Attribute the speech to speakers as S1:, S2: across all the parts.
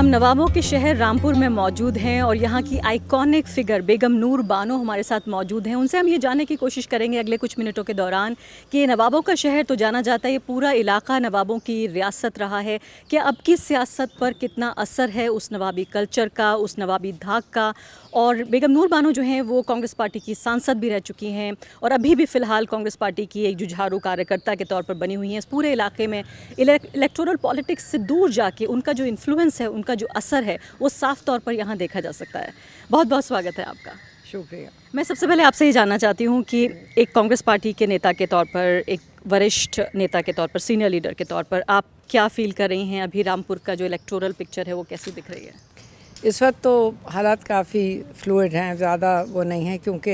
S1: नवाबों के शहर रामपुर में मौजूद हैं और यहाँ की आइकॉनिक फिगर बेगम नूर बानो हमारे साथ मौजूद हैं। उनसे हम ये जानने की कोशिश करेंगे अगले कुछ मिनटों के दौरान कि नवाबों का शहर तो जाना जाता है, ये पूरा इलाका नवाबों की रियासत रहा है। क्या अब की सियासत पर कितना असर है उस नवाबी कल्चर का, उस नवाबी धाक का। और बेगम नूर बानो जो हैं वो कांग्रेस पार्टी की सांसद भी रह चुकी हैं और अभी भी फ़िलहाल कांग्रेस पार्टी की एक जुझारू कार्यकर्ता के तौर पर बनी हुई हैं। इस पूरे इलाके में इलेक्टोरल पॉलिटिक्स से दूर जाके उनका जो इन्फ्लुएंस है, उनका जो असर है, वो साफ तौर पर यहाँ देखा जा सकता है। बहुत बहुत स्वागत है आपका।
S2: शुक्रिया।
S1: मैं सबसे पहले आपसे ये जानना चाहती हूँ कि एक कांग्रेस पार्टी के नेता के तौर पर, एक वरिष्ठ नेता के तौर पर, सीनियर लीडर के तौर पर आप क्या फ़ील कर रही हैं? अभी रामपुर का जो इलेक्टोरल पिक्चर है वो कैसी दिख रही है?
S2: इस वक्त तो हालात काफ़ी फ्लूइड हैं, ज़्यादा वो नहीं है क्योंकि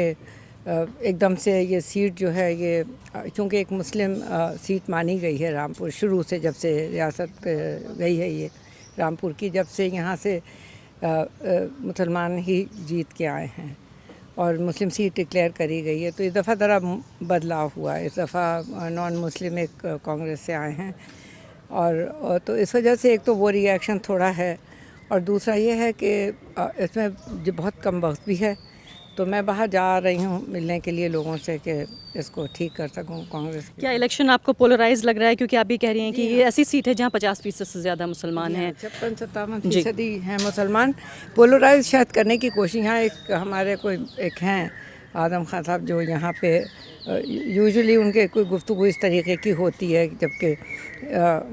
S2: एकदम से ये सीट जो है ये क्योंकि एक मुस्लिम सीट मानी गई है रामपुर शुरू से, जब से रियासत गई है ये रामपुर की, जब से यहाँ से मुसलमान ही जीत के आए हैं और मुस्लिम सीट डिक्लेयर करी गई है। तो इस दफ़ा ज़रा बदलाव हुआ, इस दफ़ा नॉन मुस्लिम एक कांग्रेस से आए हैं और तो इस वजह से एक तो वो रिएक्शन थोड़ा है और दूसरा ये है कि इसमें जो बहुत कम वक्त भी है, तो मैं बाहर जा रही हूँ मिलने के लिए लोगों से कि इसको ठीक कर सकूँ कांग्रेस की।
S1: क्या इलेक्शन आपको पोलराइज लग रहा है? क्योंकि आप भी कह रही हैं कि ये ऐसी सीट है जहाँ 50% से ज़्यादा मुसलमान हैं।
S2: 56-57% हैं मुसलमान। पोलराइज शायद करने की कोशिश, यहाँ एक हमारे कोई एक हैं आदम खान साहब जो यहाँ पे यूजुअली उनके कोई गुफ्तगू इस तरीके की होती है, जबकि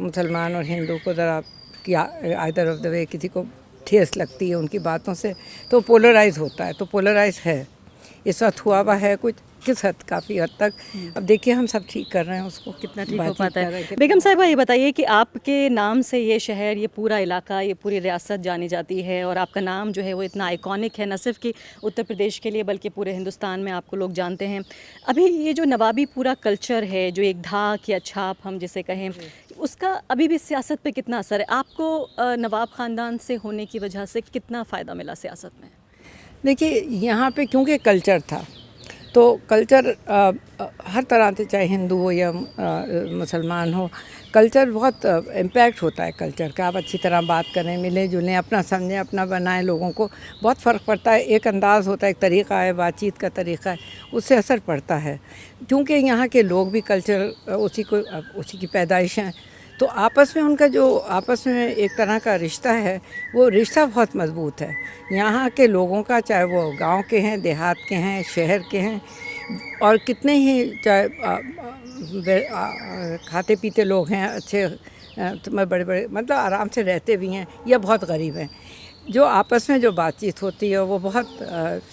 S2: मुसलमान और हिंदू को ज़रा आइदर ऑफ द वे किसी को ठेस लगती है उनकी बातों से, तो पोलराइज होता है। तो पोलराइज है, इस वक्त हुआ हुआ है कुछ किस हद, काफ़ी हद तक। अब देखिए हम सब ठीक कर रहे हैं उसको, कितना ठीक हो पाता है।
S1: बेगम साहिबा ये बताइए कि आपके नाम से ये शहर, ये पूरा इलाका, ये पूरी रियासत जानी जाती है और आपका नाम जो है वो इतना आइकॉनिक है, न सिर्फ कि उत्तर प्रदेश के लिए बल्कि पूरे हिंदुस्तान में आपको लोग जानते हैं। अभी ये जो नवाबी पूरा कल्चर है, जो एक धाक या छाप हम जिसे कहें, उसका अभी भी सियासत पे कितना असर है? आपको नवाब ख़ानदान से होने की वजह से कितना फ़ायदा मिला सियासत में?
S2: देखिए यहाँ पे क्योंकि कल्चर था, तो कल्चर हर तरह से, चाहे हिंदू हो या मुसलमान हो, कल्चर बहुत इम्पैक्ट होता है कल्चर का। आप अच्छी तरह बात करें, मिलें जुलें, अपना समझें, अपना बनाएं, लोगों को बहुत फ़र्क पड़ता है। एक अंदाज़ होता है, एक तरीक़ा है, बातचीत का तरीक़ा है, उससे असर पड़ता है। क्योंकि यहाँ के लोग भी कल्चर उसी की पैदाइश हैं, तो आपस में उनका जो आपस में एक तरह का रिश्ता है, वो रिश्ता बहुत मज़बूत है। यहाँ के लोगों का, चाहे वो गांव के हैं, देहात के हैं, शहर के हैं, और कितने ही चाहे खाते पीते लोग हैं, अच्छे बड़े बड़े मतलब आराम से रहते भी हैं, या बहुत गरीब हैं, जो आपस में जो बातचीत होती है वो बहुत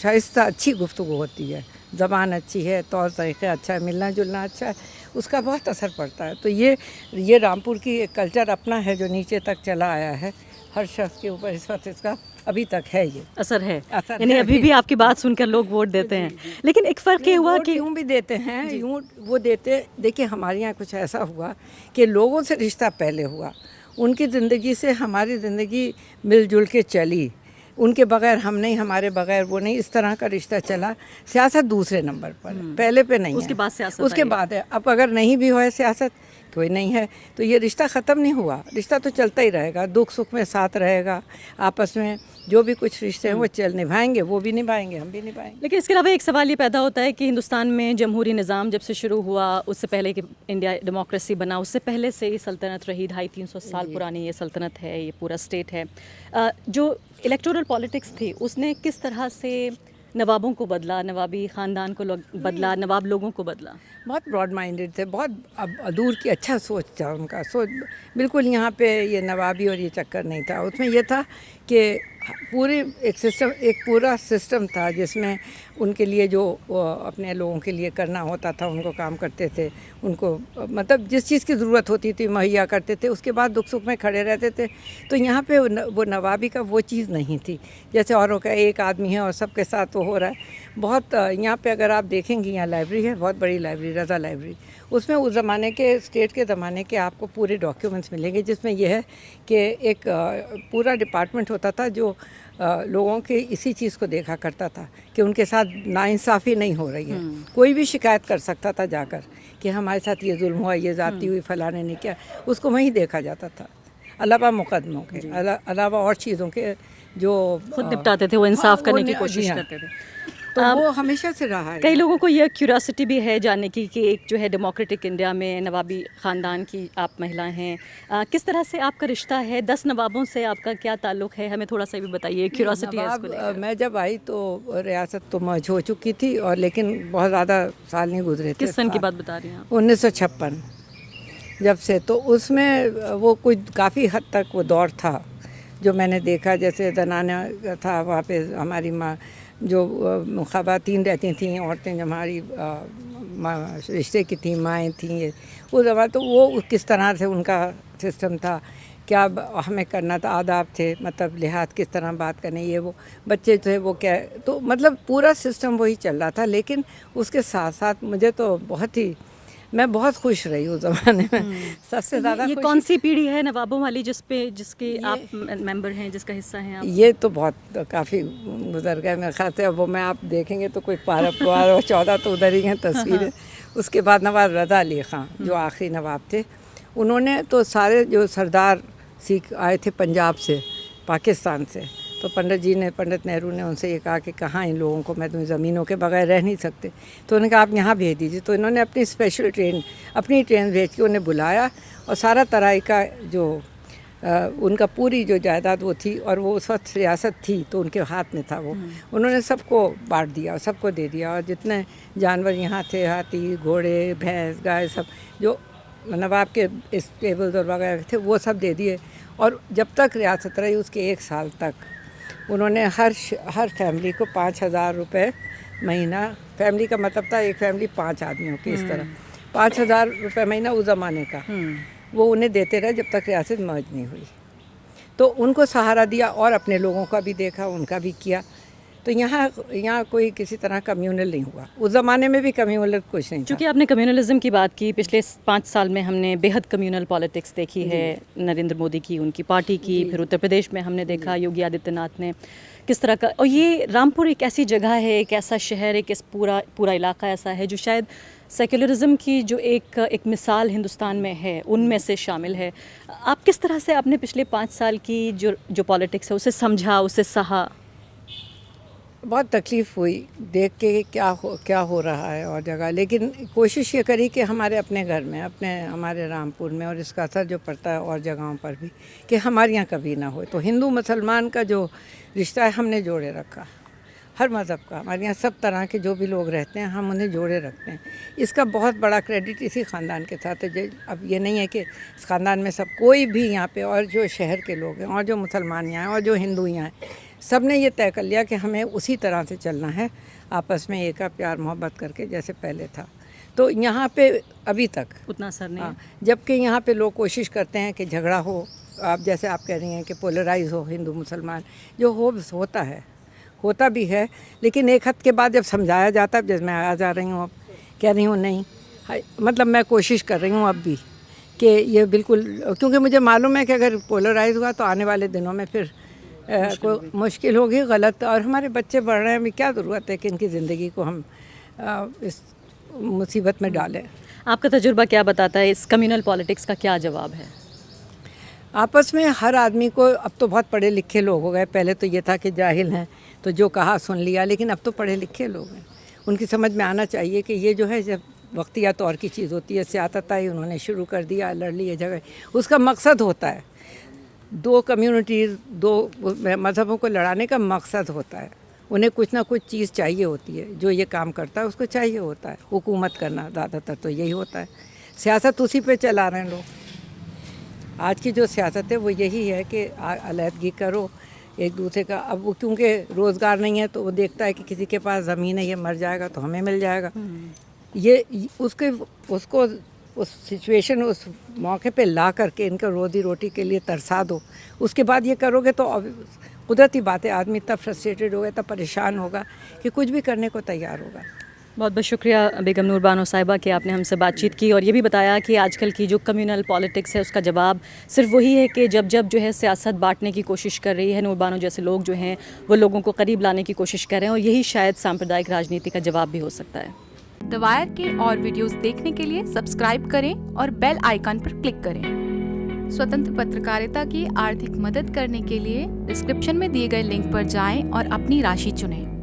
S2: शाइस्ता अच्छी गुफ्तगू होती है, ज़बान अच्छी है, तौर तरीक़े अच्छा है, मिलना जुलना अच्छा है, उसका बहुत असर पड़ता है। तो ये रामपुर की एक कल्चर अपना है जो नीचे तक चला आया है, हर शख्स के ऊपर इस वक्त इसका अभी तक है, ये
S1: असर है। यानी अभी भी आपकी बात सुनकर लोग वोट देते हैं। लेकिन एक फ़र्क ये हुआ कि
S2: यूँ भी देते हैं, यूँ वो देते। देखिए हमारे यहाँ कुछ ऐसा हुआ कि लोगों से रिश्ता पहले हुआ, उनकी ज़िंदगी से हमारी ज़िंदगी मिलजुल के चली, उनके बगैर हम नहीं, हमारे बगैर वो नहीं, इस तरह का रिश्ता चला। सियासत दूसरे नंबर पर, पहले पे नहीं है,
S1: उसके बाद सियासत,
S2: उसके बाद है। अब अगर नहीं भी हो सियासत, कोई नहीं है, तो ये रिश्ता ख़त्म नहीं हुआ, रिश्ता तो चलता ही रहेगा, दुख सुख में साथ रहेगा, आपस में जो भी कुछ रिश्ते हैं वो निभाएंगे, वो भी निभाएंगे, हम भी निभाएंगे।
S1: लेकिन इसके अलावा एक सवाल ये पैदा होता है कि हिंदुस्तान में जमहूरी निज़ाम जब से शुरू हुआ, उससे पहले कि इंडिया डेमोक्रेसी बना, उससे पहले से ये सल्तनत रही, 250-300 साल पुरानी ये सल्तनत है, ये पूरा स्टेट है। जो इलेक्टोरल पॉलिटिक्स थी उसने किस तरह से नवाबों को बदला, नवाबी ख़ानदान को बदला, नवाब लोगों को बदला?
S2: बहुत ब्रॉड माइंडेड थे, बहुत अब दूर की अच्छा सोच था उनका, सोच बिल्कुल यहाँ पे ये नवाबी और ये चक्कर नहीं था। उसमें ये था कि पूरी एक पूरा सिस्टम था जिसमें उनके लिए जो अपने लोगों के लिए करना होता था, उनको काम करते थे, उनको मतलब जिस चीज़ की ज़रूरत होती थी मुहैया करते थे, उसके बाद दुख सुख में खड़े रहते थे। तो यहाँ पे वो नवाबी का वो चीज़ नहीं थी, जैसे औरों का एक आदमी है और सबके साथ वो हो रहा है। बहुत यहाँ पे अगर आप देखेंगे, यहाँ लाइब्रेरी है, बहुत बड़ी लाइब्रेरी, रज़ा लाइब्रेरी, उसमें उस ज़माने के, स्टेट के ज़माने के आपको पूरे डॉक्यूमेंट्स मिलेंगे, जिसमें यह है कि एक पूरा डिपार्टमेंट होता था जो लोगों के इसी चीज़ को देखा करता था कि उनके साथ नाइंसाफ़ी नहीं हो रही है। कोई भी शिकायत कर सकता था जाकर कि हमारे साथ ये जुल्म हुआ, ये ज़्यादती हुई, फलाने ने किया, उसको वहीं देखा जाता था। अलावा मुकदमों के, अलावा और चीज़ों के जो
S1: खुद निपटाते थे, वो इंसाफ करने की
S2: जी
S1: कोशिश
S2: हाँ।
S1: करते थे।
S2: तो वो हमेशा से रहा है।
S1: कई लोगों को यह क्यूरियोसिटी भी है जानने की कि एक जो है डेमोक्रेटिक इंडिया में नवाबी ख़ानदान की आप महिला हैं, किस तरह से आपका रिश्ता है? 10 नवाबों से आपका क्या ताल्लुक़ है? हमें थोड़ा सा भी बताइए, क्यूरियोसिटी है इसको
S2: नवाब
S1: लेकर।
S2: मैं जब आई तो रियासत तो मर्ज हो चुकी थी, और लेकिन बहुत ज़्यादा साल नहीं गुजरे थे।
S1: किस सन की बात बता रही हैं आप?
S2: 1956 जब से, तो उसमें वो कुछ काफ़ी हद तक वो दौर था जो मैंने देखा। जैसे ज़नाना था वहाँ पे, हमारी माँ जो ख़वातीन रहती थीं, औरतें जो हमारी रिश्ते की थी, माएँ थीं, ये उस ज़माने तो वो किस तरह से उनका सिस्टम था, क्या हमें करना था, आदाब थे, मतलब लिहाज किस तरह बात करनी, ये वो बच्चे थे वो क्या, तो मतलब पूरा सिस्टम वही चल रहा था। लेकिन उसके साथ साथ मुझे तो मैं बहुत खुश रही उस ज़माने में। सबसे ज़्यादा
S1: ये कौन सी पीढ़ी है नवाबों वाली जिसके आप मेंबर हैं, जिसका हिस्सा हैं आप?
S2: ये तो बहुत काफ़ी गुजर गए मेरे ख्याल से। वो मैं आप देखेंगे तो कोई 12-14 तो उधर ही हैं तस्वीरें। उसके बाद नवाब रज़ा अली ख़ान जो आखिरी नवाब थे, उन्होंने तो सारे जो सरदार सिख आए थे पंजाब से, पाकिस्तान से, तो पंडित नेहरू ने उनसे ये कहा कि कहाँ इन लोगों को, मैं तुम्हें ज़मीनों के बगैर रह नहीं सकते, तो उन्होंने कहा आप यहाँ भेज दीजिए। तो इन्होंने अपनी स्पेशल ट्रेन, अपनी ट्रेन भेज के उन्हें बुलाया, और सारा तराई का जो उनका पूरी जो जायदाद वो थी, और वो उस वक्त रियासत थी तो उनके हाथ में था वो, उन्होंने सबको बांट दिया और सबको दे दिया। और जितने जानवर यहाँ थे, हाथी, घोड़े, भैंस, गाय, सब जो नवाब के स्टेबल्स और वगैरह थे वो सब दे दिए। और जब तक रियासत रही उसके 1 साल तक उन्होंने हर फैमिली को 5,000 रुपये महीना, फैमिली का मतलब था एक फैमिली 5 आदमियों की, इस तरह 5,000 रुपये महीना उस ज़माने का वो उन्हें देते रहे जब तक रियासत मर्ज नहीं हुई। तो उनको सहारा दिया और अपने लोगों का भी देखा, उनका भी किया। तो यहाँ कोई किसी तरह कम्यूनल नहीं हुआ। उस ज़माने में भी कम्यूनल कुछ नहीं था।
S1: चूँकि आपने कम्युनलिज्म की बात की, पिछले 5 साल में हमने बेहद कम्युनल पॉलिटिक्स देखी है, नरेंद्र मोदी की, उनकी पार्टी की, फिर उत्तर प्रदेश में हमने देखा योगी आदित्यनाथ ने किस तरह का। और ये रामपुर एक ऐसी जगह है, एक ऐसा शहर, एक पूरा इलाका ऐसा है जो शायद सेक्युलरिज्म की जो एक मिसाल हिंदुस्तान में है उनमें से शामिल है। आप किस तरह से आपने पिछले 5 साल की जो पॉलिटिक्स है उसे समझा, उसे सहा?
S2: बहुत तकलीफ़ हुई देख के क्या हो रहा है और जगह, लेकिन कोशिश ये करी कि हमारे अपने घर में, हमारे रामपुर में, और इसका असर जो पड़ता है और जगहों पर भी, कि हमारे यहाँ कभी ना हो। तो हिंदू मुसलमान का जो रिश्ता है हमने जोड़े रखा, हर मज़हब का। हमारे यहाँ सब तरह के जो भी लोग रहते हैं हम उन्हें जोड़े रखते हैं। इसका बहुत बड़ा क्रेडिट इसी ख़ानदान के साथ है। अब ये नहीं है कि इस ख़ानदान में सब कोई भी यहाँ पे, और जो शहर के लोग हैं और जो मुसलमान यहाँ हैं और जो हिंदू यहाँ हैं, सब ने ये तय कर लिया कि हमें उसी तरह से चलना है, आपस में एक प्यार मोहब्बत करके जैसे पहले था। तो यहाँ पे अभी तक
S1: उतना असर नहीं है।
S2: जबकि यहाँ पे लोग कोशिश करते हैं कि झगड़ा हो, आप जैसे आप कह रही हैं कि पोलराइज हो हिंदू मुसलमान, जो होता भी है, लेकिन एक हद के बाद जब समझाया जाता है, जैसे मैं आ जा रही हूँ, अब कह रही हूँ नहीं, मतलब मैं कोशिश कर रही हूँ अब भी कि ये बिल्कुल, क्योंकि मुझे मालूम है कि अगर पोलराइज हुआ तो आने वाले दिनों में फिर कोई मुश्किल होगी, गलत, और हमारे बच्चे बढ़ रहे हैं, अभी क्या ज़रूरत है कि इनकी ज़िंदगी को हम इस मुसीबत में डालें।
S1: आपका तजुर्बा क्या बताता है, इस कम्युनल पॉलिटिक्स का क्या जवाब है?
S2: आपस में हर आदमी को, अब तो बहुत पढ़े लिखे लोग हो गए, पहले तो ये था कि जाहिल हैं तो जो कहा सुन लिया, लेकिन अब तो पढ़े लिखे लोग हैं, उनकी समझ में आना चाहिए कि ये जो है जब वक्तिया तौर की चीज़ होती है, सियासत आई, उन्होंने शुरू कर दिया, लड़ लिए जगह, उसका मकसद होता है, 2 कम्युनिटीज़, 2 मज़हबों को लड़ाने का मकसद होता है। उन्हें कुछ ना कुछ चीज़ चाहिए होती है, जो ये काम करता है उसको चाहिए होता है, हुकूमत करना ज़्यादातर तो यही होता है। सियासत उसी पे चला रहे हैं लोग। आज की जो सियासत है वो यही है कि अलहदगी करो एक दूसरे का। अब वो क्योंकि रोज़गार नहीं है तो वो देखता है कि किसी के पास ज़मीन है, ये मर जाएगा तो हमें मिल जाएगा। ये उसको उस सिचुएशन, उस मौके पे ला करके इनका रोज़ी रोटी के लिए तरसा दो। उसके बाद ये करोगे तो कुदरती बात है, आदमी इतना फ्रस्ट्रेटेड होगा, इतना परेशान होगा कि कुछ भी करने को तैयार होगा।
S1: बहुत बहुत शुक्रिया बेगम नूर बानो साहिबा कि आपने हमसे बातचीत की और ये भी बताया कि आजकल की जो कम्युनल पॉलिटिक्स है उसका जवाब सिर्फ वही है कि जब जो है सियासत बांटने की कोशिश कर रही है, नूर बानो जैसे लोग जो हैं वो लोगों को करीब लाने की कोशिश कर रहे हैं, और यही शायद सांप्रदायिक राजनीति का जवाब भी हो सकता है।
S3: द वायर के और वीडियोस देखने के लिए सब्सक्राइब करें और बेल आइकन पर क्लिक करें। स्वतंत्र पत्रकारिता की आर्थिक मदद करने के लिए डिस्क्रिप्शन में दिए गए लिंक पर जाएं और अपनी राशि चुनें।